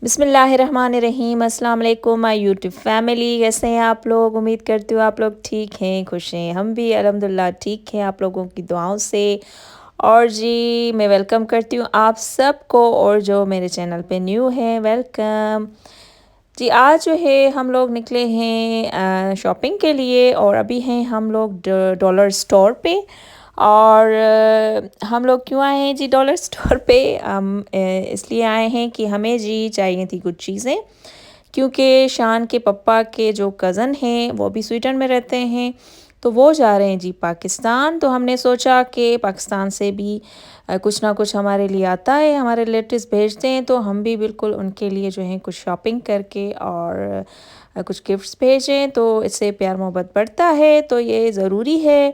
बिस्मिल्लाहिर्रहमानिर्रहीम। अस्सलाम वालेकुम माय यूट्यूब फैमिली। कैसे हैं आप लोग? उम्मीद करती हूँ आप लोग ठीक हैं, खुश हैं। हम भी अल्हम्दुलिल्लाह ठीक हैं आप लोगों की दुआओं से। और जी मैं वेलकम करती हूँ आप सबको, और जो मेरे चैनल पे न्यू है वेलकम। जी आज जो है हम लोग निकले हैं शॉपिंग के लिए, और अभी हैं हम लोग डॉलर स्टोर पे। और हम लोग क्यों आए हैं जी डॉलर स्टोर पे? हम इसलिए आए हैं कि हमें जी चाहिए थी कुछ चीज़ें, क्योंकि शान के पापा के जो कज़न हैं वो भी स्वीडन में रहते हैं, तो वो जा रहे हैं जी पाकिस्तान। तो हमने सोचा कि पाकिस्तान से भी कुछ ना कुछ हमारे लिए आता है, हमारे रिलेटिव्स भेजते हैं, तो हम भी बिल्कुल उनके लिए जो है कुछ शॉपिंग करके और कुछ गिफ्ट्स भेजें, तो इससे प्यार मोहब्बत बढ़ता है, तो ये ज़रूरी है।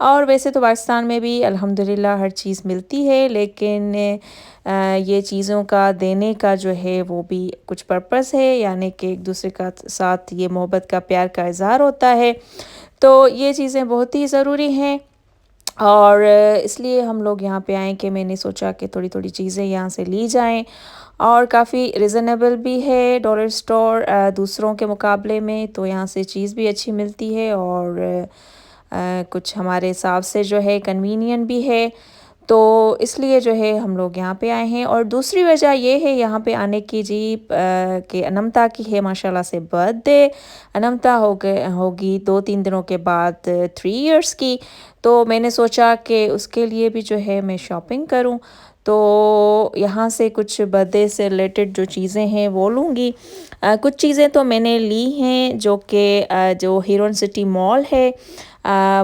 और वैसे तो पाकिस्तान में भी अल्हम्दुलिल्लाह हर चीज़ मिलती है, लेकिन ये चीज़ों का देने का जो है वो भी कुछ पर्पस है, यानी कि एक दूसरे का साथ ये मोहब्बत का प्यार का इज़हार होता है। तो ये चीज़ें बहुत ही ज़रूरी हैं, और इसलिए हम लोग यहाँ पे आए कि मैंने सोचा कि थोड़ी थोड़ी चीज़ें यहाँ से ली जाएं, और काफ़ी रिज़नेबल भी है डॉलर स्टोर दूसरों के मुकाबले में, तो यहाँ से चीज़ भी अच्छी मिलती है, और कुछ हमारे हिसाब से जो है कन्वीनियंट भी है। तो इसलिए जो है हम लोग यहाँ पे आए हैं। और दूसरी वजह ये है यहाँ पे आने की जी कि अनमता की है माशाल्लाह से बर्थडे। अनमता होगी 2-3 दिनों के बाद 3 इयर्स की। तो मैंने सोचा कि उसके लिए भी जो है मैं शॉपिंग करूँ, तो यहाँ से कुछ बर्थडे से रिलेटेड जो चीज़ें हैं वो लूँगी। कुछ चीज़ें तो मैंने ली हैं जो कि जो हीरोइन सिटी मॉल है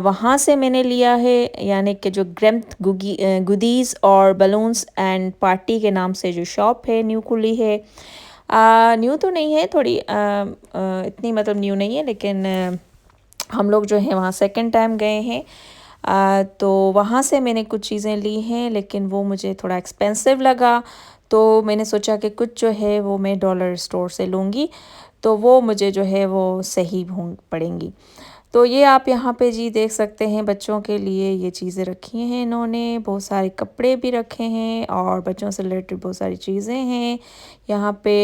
वहाँ से मैंने लिया है, यानी कि जो ग्रेम्थ गुडीज़ और बलून्स एंड पार्टी के नाम से जो शॉप है न्यू खुली है। न्यू तो नहीं है, थोड़ी इतनी मतलब न्यू नहीं है, लेकिन हम लोग जो है वहाँ सेकंड टाइम गए हैं। तो वहाँ से मैंने कुछ चीज़ें ली हैं, लेकिन वो मुझे थोड़ा एक्सपेंसिव लगा, तो मैंने सोचा कि कुछ जो है वो मैं डॉलर स्टोर से लूँगी, तो वो मुझे जो है वो सही पड़ेंगी। तो ये आप यहाँ पे जी देख सकते हैं, बच्चों के लिए ये चीज़ें रखी हैं इन्होंने, बहुत सारे कपड़े भी रखे हैं, और बच्चों से रिलेटेड बहुत सारी चीज़ें हैं। यहाँ पे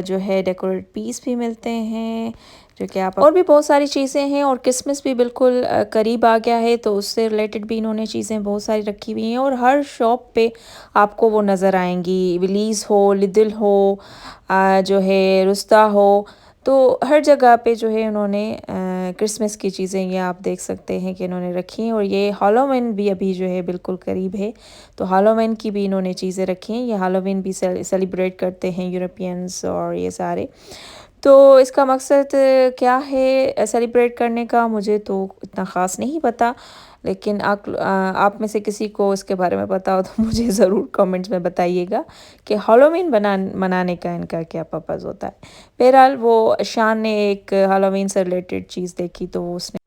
जो है डेकोरेट पीस भी मिलते हैं, जो कि आप और भी बहुत सारी चीज़ें हैं, और क्रिसमस भी बिल्कुल करीब आ गया है, तो उससे रिलेटेड भी इन्होंने चीज़ें बहुत सारी रखी हुई हैं। और हर शॉप पे आपको वो नज़र आएंगी, विलीज़ हो, लिदिल हो, जो है रुस्ता हो, तो हर जगह पे जो है उन्होंने क्रिसमस की चीज़ें ये आप देख सकते हैं कि इन्होंने रखी हैं। और ये हैलोवीन भी अभी जो है बिल्कुल करीब है, तो हैलोवीन की भी इन्होंने चीज़ें रखी हैं। ये हैलोवीन भी सेलिब्रेट करते हैं यूरोपियंस और ये सारे। तो इसका मकसद क्या है सेलिब्रेट करने का, मुझे तो इतना ख़ास नहीं पता, लेकिन आप में से किसी को इसके बारे में पता हो तो मुझे ज़रूर कमेंट्स में बताइएगा कि हैलोवीन मनाने का इनका क्या पर्पज़ होता है। बहरहाल वो शान ने एक हैलोवीन से रिलेटेड चीज़ देखी, तो वो उसने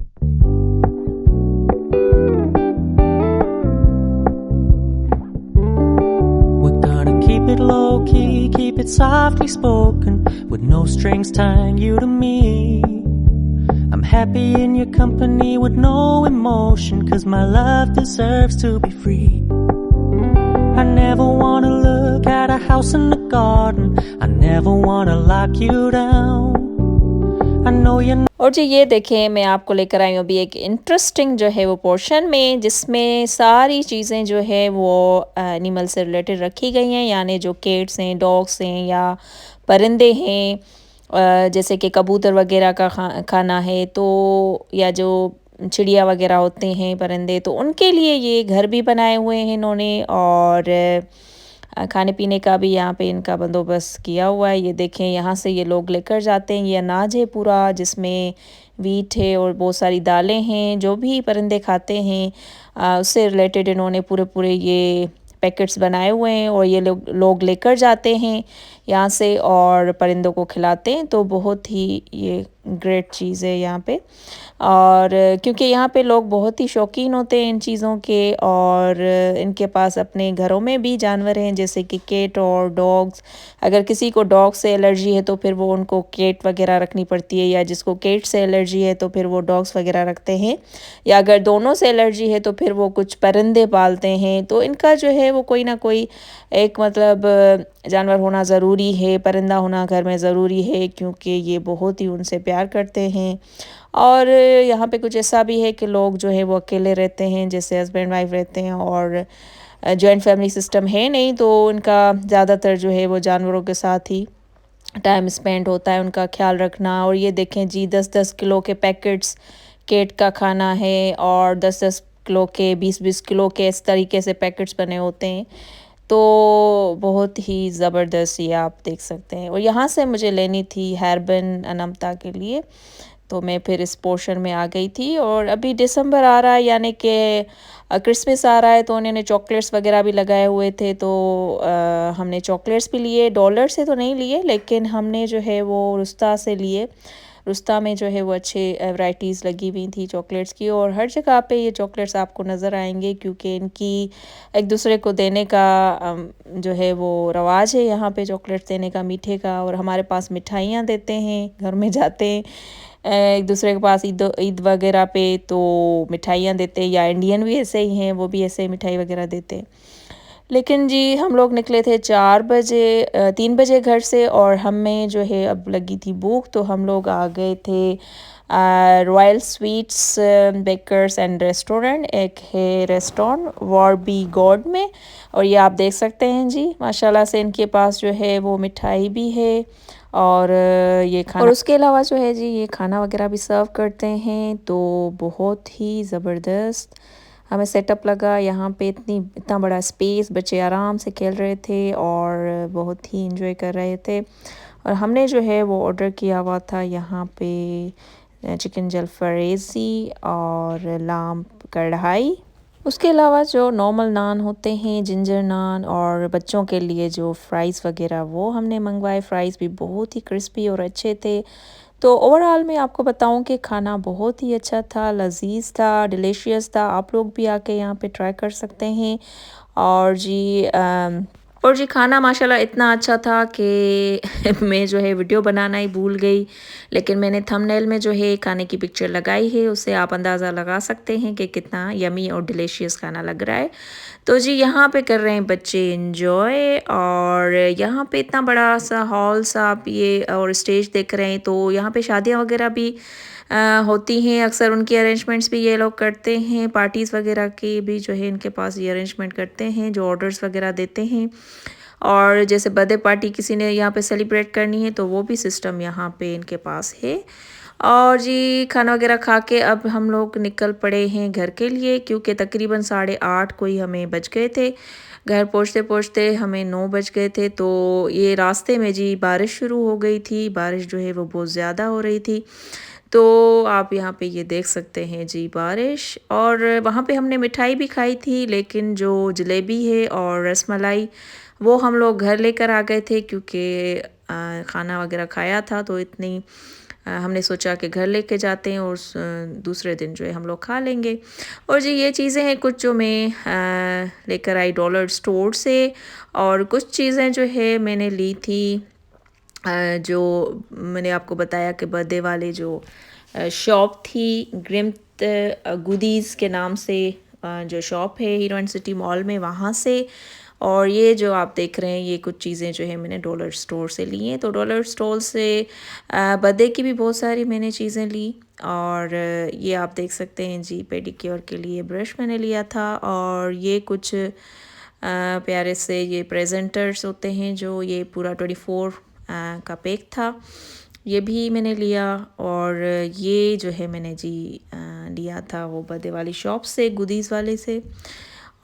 We're gonna keep it low key, keep it softly spoken, with no strings tying you to me. I'm happy in your company with no emotion, 'cause my love deserves to be free. I never wanna look at a house in the garden, I never wanna lock you down. I know you're और जी ये देखें, मैं आपको लेकर आई हूँ अभी एक interesting जो है वो पोर्शन में, जिसमें सारी चीज़ें जो है वो एनिमल से रिलेटेड रखी गई हैं, यानी जो कैट्स हैं, डॉग्स हैं, या परिंदे हैं, जैसे कि कबूतर वगैरह का खाना है, तो या जो चिड़िया वगैरह होते हैं परिंदे, तो उनके लिए ये घर भी बनाए हुए हैं इन्होंने, और खाने पीने का भी यहाँ पे इनका बंदोबस्त किया हुआ है। ये देखें, यहाँ से ये लोग लेकर जाते हैं, ये अनाज है पूरा, जिसमें वीट है और बहुत सारी दालें हैं, जो भी परिंदे खाते हैं उससे रिलेटेड इन्होंने पूरे पूरे ये पैकेट्स बनाए हुए हैं, और ये लोग लेकर जाते हैं यहाँ से और परिंदों को खिलाते हैं। तो बहुत ही ये ग्रेट चीज़ है यहाँ पे, और क्योंकि यहाँ पे लोग बहुत ही शौकीन होते हैं इन चीज़ों के, और इनके पास अपने घरों में भी जानवर हैं, जैसे कि कैट और डॉग्स। अगर किसी को डॉग से एलर्जी है तो फिर वो उनको कैट वगैरह रखनी पड़ती है, या जिसको कैट से एलर्जी है तो फिर वो डॉग्स वगैरह रखते हैं, या अगर दोनों से एलर्जी है तो फिर वो कुछ परिंदे पालते हैं। तो इनका जो है वो कोई ना कोई एक मतलब जानवर होना ज़रूरी है, परिंदा होना घर में ज़रूरी है क्योंकि ये बहुत ही उनसे प्यार करते हैं। और यहाँ पे कुछ ऐसा भी है कि लोग जो है वो अकेले रहते हैं, जैसे हस्बैंड वाइफ रहते हैं और जॉइंट फैमिली सिस्टम है नहीं, तो इनका ज़्यादातर जो है वो जानवरों के साथ ही टाइम स्पेंड होता है, उनका ख्याल रखना। और ये देखें जी 10-10 किलो के पैकेट्स केट का खाना है और 10-10 किलो के 20-20 किलो के इस तरीके से पैकेट्स बने होते हैं। तो बहुत ही ज़बरदस्त ये आप देख सकते हैं। और यहाँ से मुझे लेनी थी हेयरबैंड अनमता के लिए, तो मैं फिर इस पोर्शन में आ गई थी। और अभी दिसंबर आ रहा है यानी कि क्रिसमस आ रहा है, तो उन्होंने चॉकलेट्स वगैरह भी लगाए हुए थे, तो हमने चॉकलेट्स भी लिए। डॉलर से तो नहीं लिए लेकिन हमने जो है वो रुस्ता से लिए। रुस्ता में जो है वो अच्छे वैराइटीज़ लगी हुई थी चॉकलेट्स की, और हर जगह पे ये चॉकलेट्स आपको नज़र आएंगे क्योंकि इनकी एक दूसरे को देने का जो है वो रवाज है यहाँ पे, चॉकलेट्स देने का, मीठे का। और हमारे पास मिठाइयाँ देते हैं, घर में जाते हैं एक दूसरे के पास ईद ईद वगैरह पे तो मिठाइयाँ देते हैं, या इंडियन भी ऐसे ही हैं, वो भी ऐसे ही मिठाई वगैरह देते हैं। लेकिन जी हम लोग निकले थे 4 बजे 3 बजे घर से, और हमें जो है अब लगी थी भूख, तो हम लोग आ गए थे royal sweets bakers and restaurant. एक है रेस्टोरेंट वॉरबी गॉड में, और ये आप देख सकते हैं जी माशाल्लाह से इनके पास जो है वो मिठाई भी है और ये खाना, और उसके अलावा जो है जी ये खाना वगैरह भी सर्व करते हैं। तो बहुत ही ज़बरदस्त हमें सेटअप लगा यहाँ पे। इतना बड़ा स्पेस, बच्चे आराम से खेल रहे थे और बहुत ही इंजॉय कर रहे थे। और हमने जो है वो ऑर्डर किया हुआ था यहाँ पे चिकन जलफरेज़ी और लाम कढ़ाई। उसके अलावा जो नॉर्मल नान होते हैं, जिंजर नान, और बच्चों के लिए जो फ्राइज़ वगैरह वो हमने मंगवाए। फ्राइज़ भी बहुत ही क्रिस्पी और अच्छे थे। तो ओवरऑल मैं आपको बताऊं कि खाना बहुत ही अच्छा था, लजीज था, डिलीशियस था। आप लोग भी आके यहाँ पे ट्राई कर सकते हैं। और जी खाना माशाल्लाह इतना अच्छा था कि मैं जो है वीडियो बनाना ही भूल गई, लेकिन मैंने थंबनेल में जो है खाने की पिक्चर लगाई है, उससे आप अंदाज़ा लगा सकते हैं कि कितना यमी और डिलीशियस खाना लग रहा है। तो जी यहाँ पे कर रहे हैं बच्चे एंजॉय, और यहाँ पे इतना बड़ा सा हॉल सा आप ये और स्टेज देख रहे हैं। तो यहाँ पे शादियाँ वगैरह भी होती हैं अक्सर, उनकी अरेंजमेंट्स भी ये लोग करते हैं। पार्टीज़ वगैरह की भी जो है इनके पास ये अरेंजमेंट करते हैं, जो ऑर्डर्स वगैरह देते हैं। और जैसे बर्थडे पार्टी किसी ने यहाँ पे सेलिब्रेट करनी है तो वो भी सिस्टम यहाँ पे इनके पास है। और जी खाना वगैरह खा के अब हम लोग निकल पड़े हैं घर के लिए, क्योंकि तकरीबन 8:30 कोई हमें बज गए थे। घर पहुँचते पहुँचते हमें 9 बज गए थे। तो ये रास्ते में जी बारिश शुरू हो गई थी, बारिश जो है वो बहुत ज़्यादा हो रही थी। तो आप यहाँ पे ये देख सकते हैं जी बारिश। और वहाँ पे हमने मिठाई भी खाई थी, लेकिन जो जलेबी है और रसमलाई वो हम लोग घर लेकर आ गए थे, क्योंकि खाना वगैरह खाया था तो इतनी हमने सोचा कि घर लेके जाते हैं और दूसरे दिन जो है हम लोग खा लेंगे। और जी ये चीज़ें हैं कुछ जो मैं लेकर आई डॉलर स्टोर से, और कुछ चीज़ें जो है मैंने ली थी जो मैंने आपको बताया कि बर्थडे वाले जो शॉप थी ग्रिम्थ गुडीज़ के नाम से, जो शॉप है हीरोइन सिटी मॉल में, वहाँ से। और ये जो आप देख रहे हैं ये कुछ चीज़ें जो है मैंने डॉलर स्टोर से ली हैं। तो डॉलर स्टोर से बर्थडे की भी बहुत सारी मैंने चीज़ें ली। और ये आप देख सकते हैं जी पेडिक्योर के लिए ब्रश मैंने लिया था, और ये कुछ प्यारे से ये प्रेजेंटर्स होते हैं, जो ये पूरा 24 का पैक था, ये भी मैंने लिया। और ये जो है मैंने जी लिया था वो बर्थडे वाली शॉप से, गुडीज़ वाले से।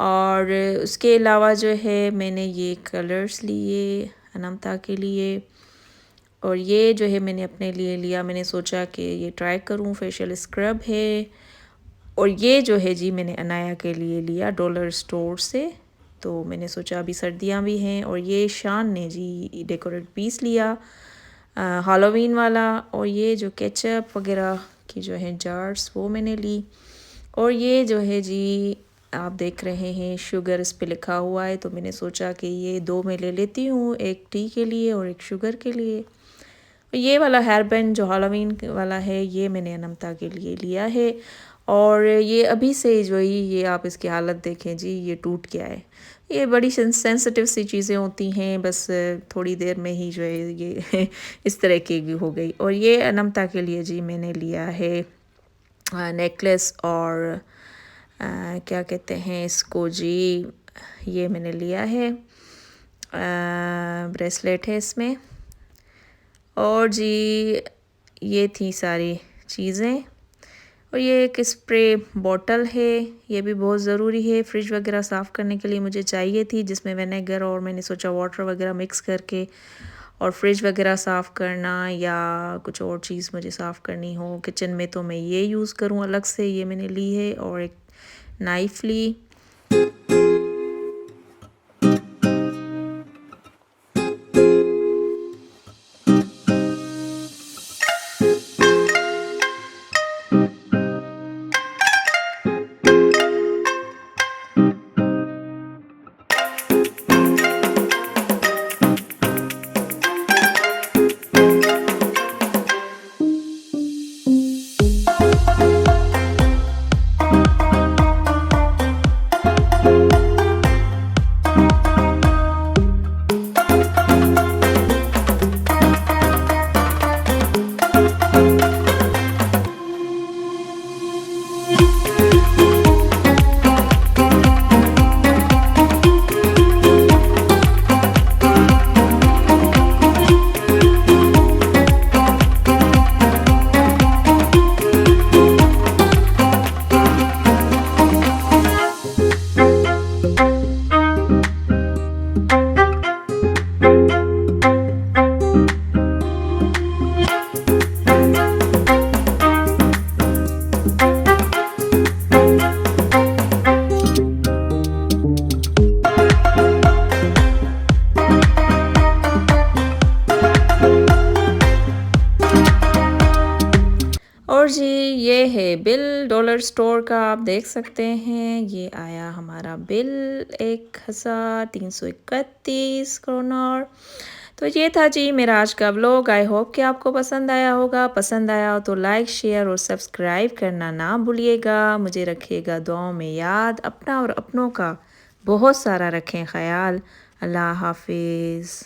और उसके अलावा जो है मैंने ये कलर्स लिए अनमता के लिए, और ये जो है मैंने अपने लिए लिया। मैंने सोचा कि ये ट्राई करूं, फेशियल स्क्रब है। और ये जो है जी मैंने अनाया के लिए लिया डॉलर स्टोर से। तो मैंने सोचा अभी सर्दियां भी हैं। और ये शान ने जी डेकोरेट पीस लिया हैलोवीन वाला। और ये जो केचप वगैरह की जो है जार्स वो मैंने ली। और ये जो है जी आप देख रहे हैं शुगर इस पे लिखा हुआ है, तो मैंने सोचा कि ये 2 मैं ले लेती हूँ, एक टी के लिए और एक शुगर के लिए। ये वाला हेयर बैंड जो हैलोवीन वाला है ये मैंने अनमता के लिए लिया है। और ये अभी से जो ही ये आप इसकी हालत देखें जी, ये टूट गया है। ये बड़ी सेंसिटिव सी चीज़ें होती हैं, बस थोड़ी देर में ही जो है ये इस तरह की भी हो गई। और ये अनमता के लिए जी मैंने लिया है नेकलेस और क्या कहते हैं इसको जी, ये मैंने लिया है ब्रेसलेट है इसमें। और जी ये थी सारी चीज़ें। और ये एक स्प्रे बॉटल है, ये भी बहुत ज़रूरी है, फ्रिज वगैरह साफ़ करने के लिए मुझे चाहिए थी, जिसमें विनेगर और मैंने सोचा वाटर वगैरह मिक्स करके और फ्रिज वगैरह साफ़ करना या कुछ और चीज़ मुझे साफ़ करनी हो किचन में तो मैं ये यूज़ करूँ अलग से, ये मैंने ली है। और एक नाइफ़ ली। और जी ये है बिल डॉलर स्टोर का, आप देख सकते हैं ये आया हमारा बिल 1331 करोड़। तो ये था जी मेरा आज का व्लॉग। आई होप कि आपको पसंद आया होगा। पसंद आया हो तो लाइक शेयर और सब्सक्राइब करना ना भूलिएगा। मुझे रखिएगा दुआओं में याद। अपना और अपनों का बहुत सारा रखें ख्याल। अल्लाह हाफिज़।